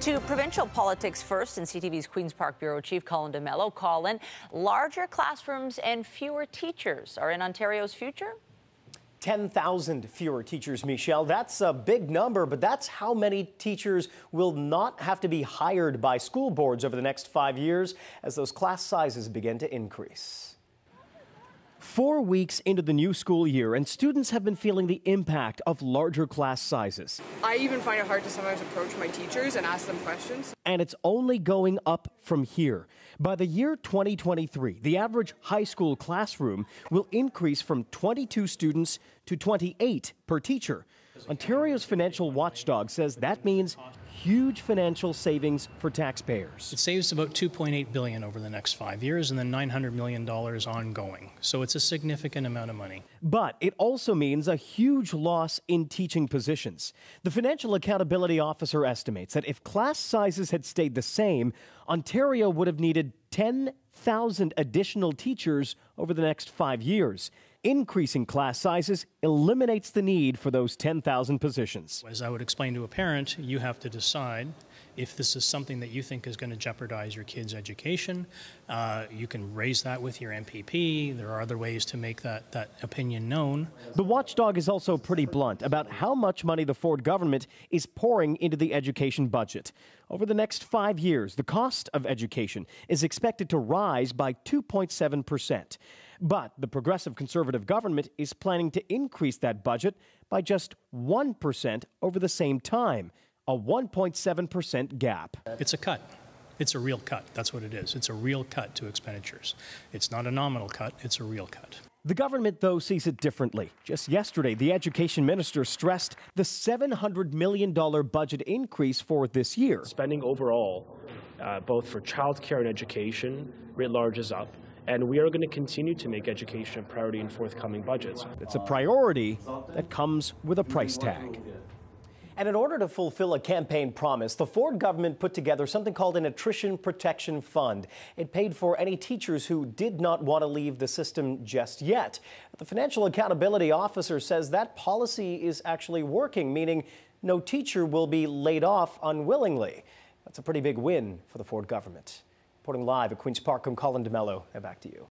To provincial politics first, and CTV's Queen's Park Bureau Chief Colin DeMello. Colin, larger classrooms and fewer teachers are in Ontario's future? 10,000 fewer teachers, Michelle. That's a big number, but that's how many teachers will not have to be hired by school boards over the next 5 years as those class sizes begin to increase. 4 weeks into the new school year, and students have been feeling the impact of larger class sizes. I even find it hard to sometimes approach my teachers and ask them questions. And it's only going up from here. By the year 2023, the average high school classroom will increase from 22 students to 28 per teacher. Ontario's financial watchdog says that means huge financial savings for taxpayers. It saves about $2.8 billion over the next 5 years and then $900 million ongoing. So it's a significant amount of money. But it also means a huge loss in teaching positions. The Financial Accountability Officer estimates that if class sizes had stayed the same, Ontario would have needed 10,000 additional teachers over the next 5 years. Increasing class sizes eliminates the need for those 10,000 positions. As I would explain to a parent, you have to decide if this is something that you think is going to jeopardize your kid's education. You can raise that with your MPP. There are other ways to make that opinion known. The watchdog is also pretty blunt about how much money the Ford government is pouring into the education budget. Over the next 5 years, the cost of education is expected to rise by 2.7%. But the Progressive Conservative government is planning to increase that budget by just 1% over the same time, a 1.7% gap. It's a cut. It's a real cut. That's what it is. It's a real cut to expenditures. It's not a nominal cut. It's a real cut. The government, though, sees it differently. Just yesterday, the education minister stressed the $700 million budget increase for this year. Spending overall, both for childcare and education, writ large is up. And we are going to continue to make education a priority in forthcoming budgets. It's a priority that comes with a price tag. And in order to fulfill a campaign promise, the Ford government put together something called an attrition protection fund. It paid for any teachers who did not want to leave the system just yet. The Financial Accountability Officer says that policy is actually working, meaning no teacher will be laid off unwillingly. That's a pretty big win for the Ford government. Reporting live at Queen's Park, I'm Colin DeMello. Now back to you.